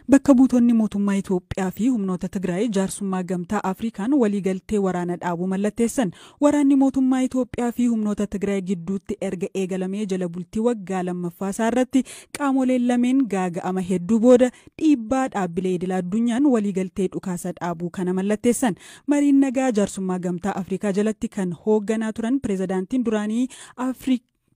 Bakka buutonni mootummaa Itoophiyaa fi humnoota Tigraay jaarsummaa gamtaa Afrikaan waliigaltee waraana dhaabuu mallatteessan. Waraanni mootummaa Itoophiyaa fi humnoota Tigraay gidduutti erga eegalamee jala bultii waggaa lammaffaa irratti qaamoleen lameen gaaga'ama hedduu booda dhiibbaa dhaabbilee idil addunyaan waliigaltee dhukaasa dhaabuu kana mallatteessan. Mariin nagaa jaarsummaa gamtaa Afrikaa jalatti kan hoogganaa turan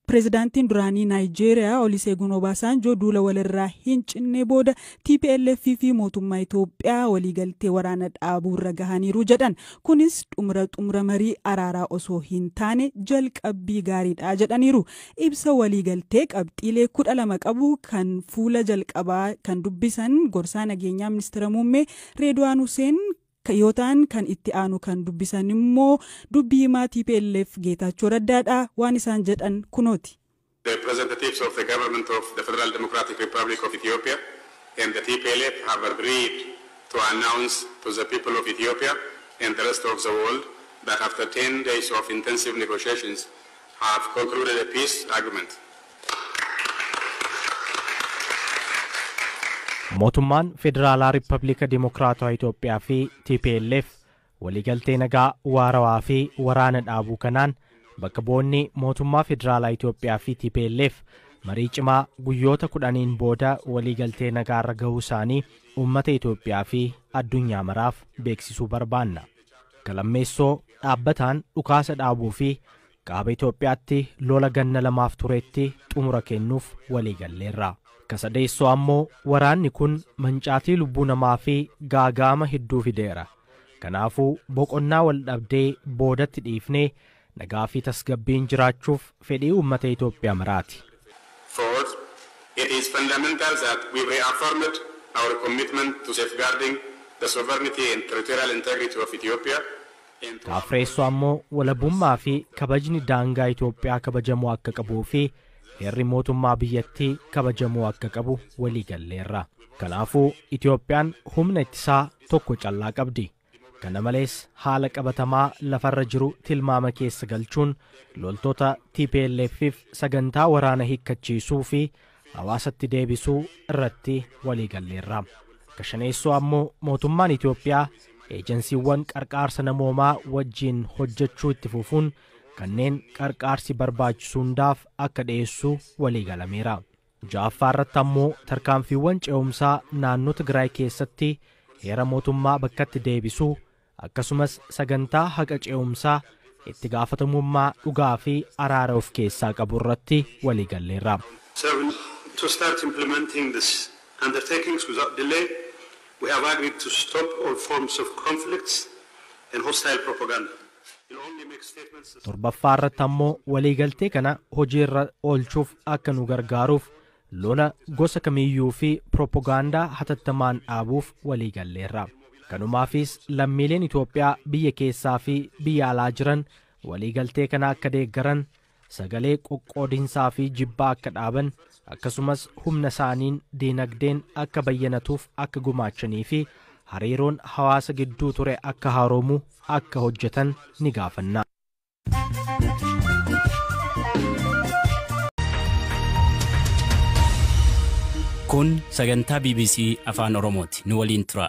Pireezidaantiin duraanii Naayijeeriyaa Olusegun Obasanjoo duula walirraa hin cinne booda TPLF fi mootummaa Itoophiyaa waliigaltee waraana dhaabuu irra gahaniiru jedhan. Kunis xumura marii araaraa osoo hin taane jalqabbii gaariidha jedhaniiru. Ibsa waliigaltee qabxiilee 12 qabu kan fuula jalqabaa kan dubbisan gorsaa nageenyaa ministeera muummee Reedwaan Huseen Kayootaan kan itti aanu kan dubbisan immoo dubbii himaa TPLF Geetaachoo Raddaadha. Waan isaan jedhan kunooti. The representatives of the government of the Federal Democratic Republic of Ethiopia and the TPLF have agreed to announce to the people of Ethiopia and the rest of the world that after 10 days of intensive negotiations have concluded a peace agreement. Mootummaan Federaalaa Rippaabilika Dimokiraatawaa Itoophiyaa fi TPLF waliigaltee nagaa waarawaa fi waraana dhaabuu kanaan bakka bu'oonni mootummaa Federaalaa Itoophiyaa fi TPLF marii cimaa guyyoota 10 booda waliigaltee nagaa irra gahuu isaanii uummata Itoophiyaa fi addunyaa maraaf beeksisuu barbaanna. Galammeessoo dhaabbataan dhukaasa dhaabuu fi kaaba Itoophiyaatti lola ganna lamaaf tureetti xumura kennuuf waliigalleerra. Kasadeessoo ammoo waraanni kun mancaatii lubbuu namaa fi gaagaama hedduu fideera. Kanaafuu boqonnaa wal dhabdee boodatti dhiifnee nagaa fi tasgabbiin jiraachuuf fedhii uummata Itoophiyaa maraati. Fourth, it is fundamental that we reaffirmed our commitment to safeguarding the sovereignty and territorial integrity of Ethiopia. Afreessoo ammoo walabummaa fi kabajni daangaa Itoophiyaa kabajamuu akka qabuu fi heerri mootummaa biyyattii kabajamuu akka qabu waliigalleerra. Kanaafuu Itoophiyaan humna ittisaa tokko callaa qabdi. Kana malees haala qabatamaa lafarra jiru tilmaama keessa galchuun loltoota TPLF'if sagantaa waraana hiikkachiisuu fi hawaasatti deebisuu irratti waliigalleerra. Kashaneessoo ammoo mootummaan Itoophiyaa eejensiiwwan qarqaarsa namoomaa wajjin hojjechuu itti fufuun kanneen qarqaarsi barbaachisu hundaaf akka dhiyeessu waliigalameera. Ja'affaarratti ammoo tarkaanfiiwwan ce'umsaa naannoo Tigraay keessatti heera mootummaa bakkatti deebisuu akkasumas sagantaa haqa ce'umsaa itti gaafatamummaa dhugaa fi araara of keessaa qabu irratti waliigalleerra. To start implementing this undertakings without delay, we have agreed to stop all forms of conflicts and hostile propaganda. Torbaffaarratti ammoo waliigaltee kana hojiirra oolchuuf akka nu gargaaruuf lola gosa kamiyyuu fi propagaandaa hatattamaan dhaabuuf waliigalleerra. Kanumaafis lammiileen Itoophiyaa biyya keessaa fi biyya alaa jiran waliigaltee kana akka deeggaran, sagalee qoqqoodinsaa fi jibbaa akka dhaaban, akkasumas humna isaaniin diinagdeen akka bayyanatuuf akka gumaachanii fi hariiroon hawaasa gidduu ture akka haaroomu akka hojjetan ni gaafanna. Kun sagantaa BBC Afaan Oromooti. Nu waliin tura.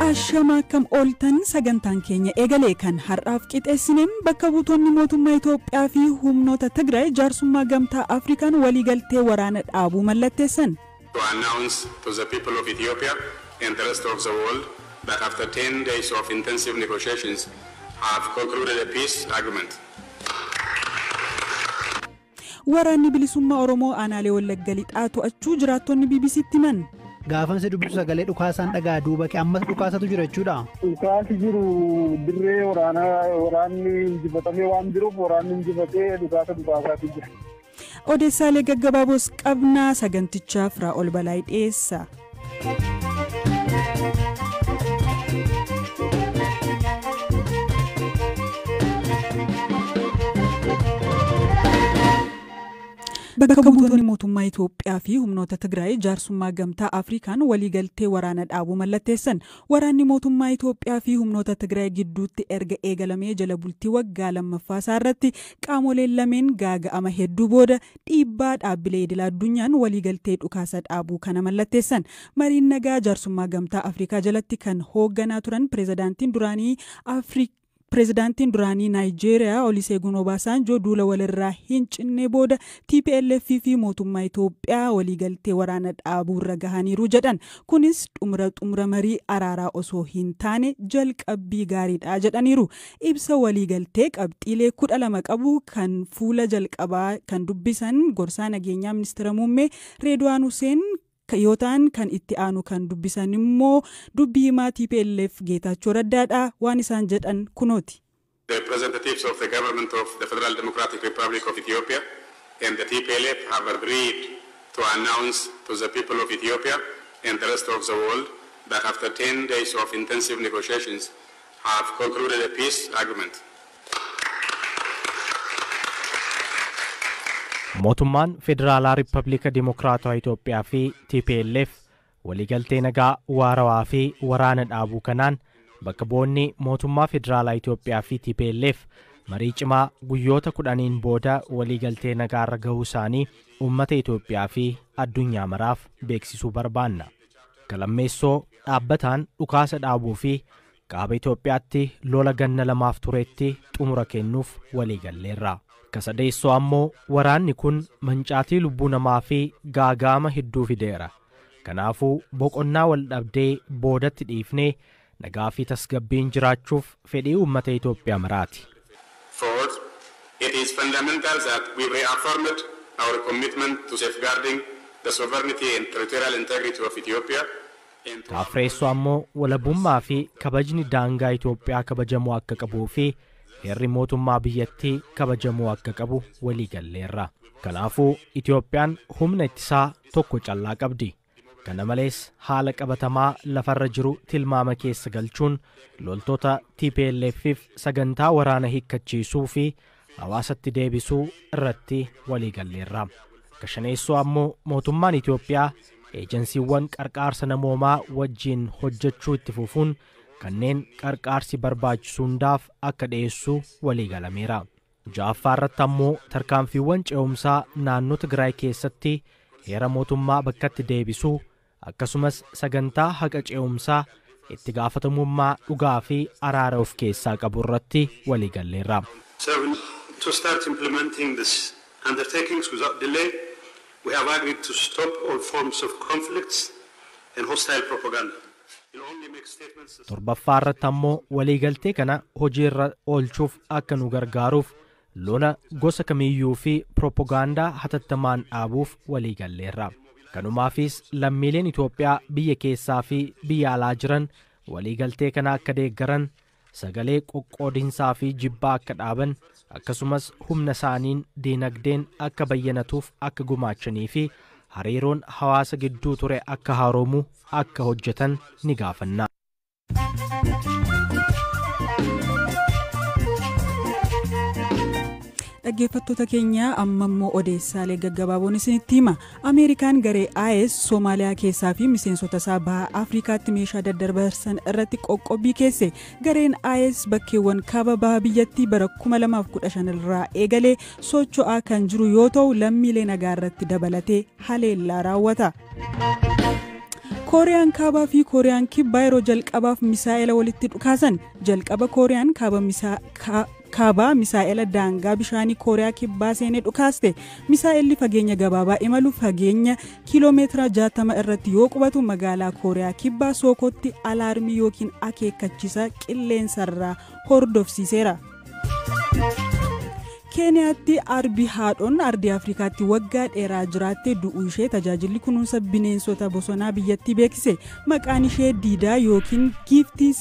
Ashama kam ooltan sagantaan keenya eegalee kan har'aaf qixeessinen bakka buutonni mootummaa Itoophiyaa fi humnoota Tigraay jaarsummaa gamtaa Afrikaan waliigaltee waraana dhaabuu mallatteessan. To announce to the people of Ethiopia and the rest of the world that after 10 days of intensive negotiations have concluded a peace agreement. Waraanni bilisummaa Oromoo aanaalee Wallagga lixaa to'achuu jiraattonni BBC'tti himan. Gaafan se dubbisu sagalee dhukaasaan dhagaa duuba kee ammas dhukaasatu jira jechuudha. Dhukaasi jiru dirree waraanni injifatamee waan jiruuf waraanni injifatee dhukaasaatu jira. Odeessaalee gaggabaaboos qabnaa sagantichaaf Raa'ol Balaay dhiyeessa. Bakka buutonni mootummaa Itoophiyaa fi humnoota Tigraay jaarsummaa gamtaa Afrikaan waliigaltee waraana dhaabuu mallatteessan. Waraanni mootummaa Itoophiyaa fi humnoota Tigraay gidduutti erga eegalamee jala bultii waggaa lammaffaa irratti qaamoleen lameen gaaga'ama hedduu booda dhiibbaa dhaabbilee idil addunyaan waliigaltee dhukaasa dhaabuu kana mallatteessan. Mariin nagaa jaarsummaa gamtaa Afrikaa jalatti kan hoogganaa turan Pireezidaantiin duraanii Naayijeeriyaa Olusegun Obasanjoo duula walirraa hin cinne booda TPLF fi mootummaa Itoophiyaa waliigaltee waraana dhaabuurra gahaniiru jedhan. Kunis xumura marii araaraa osoo hin taane jalqabbii gaariidha jedhaniiru. Ibsa waliigaltee qabxiilee 12 qabu kan fuula jalqabaa kan dubbisan gorsaa nageenyaa ministeera muummee Reedwaan Huseen Kayootaan kan itti aanu kan dubbisan immoo dubbii himaa TPLF Geetaachoo Raddaadha. Waan isaan jedhan kunooti. The representatives of the government of the Federal Democratic Republic of Ethiopia and the TPLF have agreed to announce to the people of Ethiopia and the rest of the world that after 10 days of intensive negotiations have concluded a peace agreement. Mootummaan Federaalaa Rippaabilika Dimokiraatawaa Itoophiyaa fi TPLF waliigaltee nagaa waarawaa fi waraana dhaabuu kanaan bakka bu'oonni mootummaa Federaalaa Itoophiyaa fi TPLF marii cimaa guyyoota 10 booda waliigaltee nagaarra gahuu isaanii uummata Itoophiyaa fi addunyaa maraaf beeksisuu barbaanna. Galammeessoo dhaabbataan dhukaasa dhaabuu fi kaaba Itoophiyaatti lola ganna lamaaf tureetti xumura kennuuf waliigalleerra. Kasadeessoo ammoo waraanni kun mancaatii lubbuu namaa fi gaagaama hedduu fideera. Kanaafuu boqonnaa wal dhabdee boodatti dhiifnee nagaa fi tasgabbiin jiraachuuf fedhii uummata Itoophiyaa maraati. Fourth, it is fundamental that we reaffirmed our commitment to safeguarding the sovereignty and territorial integrity of Ethiopia. Afreessoo ammoo walabummaa fi kabajni daangaa Itoophiyaa kabajamuu akka qabuu fi heerri mootummaa biyyattii kabajamuu akka qabu waliigalleerra. Kanaafuu Itoophiyaan humna ittisaa tokko callaa qabdi. Kana malees haala qabatamaa lafarra jiru tilmaama keessa galchuun loltoota TPLF'if sagantaa waraana hiikkachiisuu fi hawaasatti deebisuu irratti waliigalleerra. Kashaneessoo ammoo mootummaan Itoophiyaa eejensiiwwan qarqaarsa namoomaa wajjin hojjechuu itti fufuun kanneen qarqaarsi barbaachisu hundaaf akka dhiyeessu waliigalameera. Ja'affaarratti ammoo tarkaanfiiwwan ce'umsaa naannoo Tigraay keessatti heera mootummaa bakkatti deebisuu akkasumas sagantaa haqa ce'umsaa itti gaafatamummaa dhugaa fi araara of keessaa qabu irratti waliigalleerra. To start implementing this undertakings without delay, we have agreed to stop all forms of conflicts and hostile propaganda. Torbaffaarratti ammoo waliigaltee kana hojiirra oolchuuf akka nu gargaaruuf lola gosa kamiyyuu fi propagaandaa hatattamaan dhaabuuf waliigalleerra. Kanumaafis lammiileen Itoophiyaa biyya keessaa fi biyya alaa jiran waliigaltee kana akka deeggaran, sagalee qoqqoodinsaa fi jibbaa akka dhaaban, akkasumas humna isaaniin diinagdeen akka bayyanatuuf akka gumaachanii fi hariiroon hawaasa gidduu ture akka haaroomu akka hojjetan ni gaafanna. Dhaggeeffattoota keenya ammammoo odeessaalee gaggabaaboon isinitti hima. Ameerikaan garee IS Soomaaliyaa keessaa fi miseensota isaa baha Afrikaatti meeshaa daddarbarsan irratti qoqqobbii keesse. Gareen IS bakkeewwan kaaba baha biyyattii bara 2015 irraa eegalee socho'aa kan jiru yoo ta'u lammiilee nagaa irratti dabalatee haleellaa raawwata. Kooriyaan kaabaa fi Kooriyaan kibbaa yeroo jalqabaaf misaa'ela walitti dhukaasan. Jalqaba Kooriyaan kaabaa misaa'ela daangaa bishaanii Kooriyaa kibbaa seenee dhukaaste. Misaa'elli fageenya gabaabaa imalu fageenya kiiloomeetira 60 irratti yoo qubatu magaalaa Kooriyaa kibbaa Sookotti alaarmii yookiin akeekkachiisa qilleensarraa hordofsiiseera. Keeniyaatti arbi haadhoon ardii Afrikaatti waggaa dheeraa jiraattee du'uu ishee tajaajilli kunuunsa bineensota bosonaa biyyattii beeksise. Maqaan ishee Diidaa yookiin Giiftii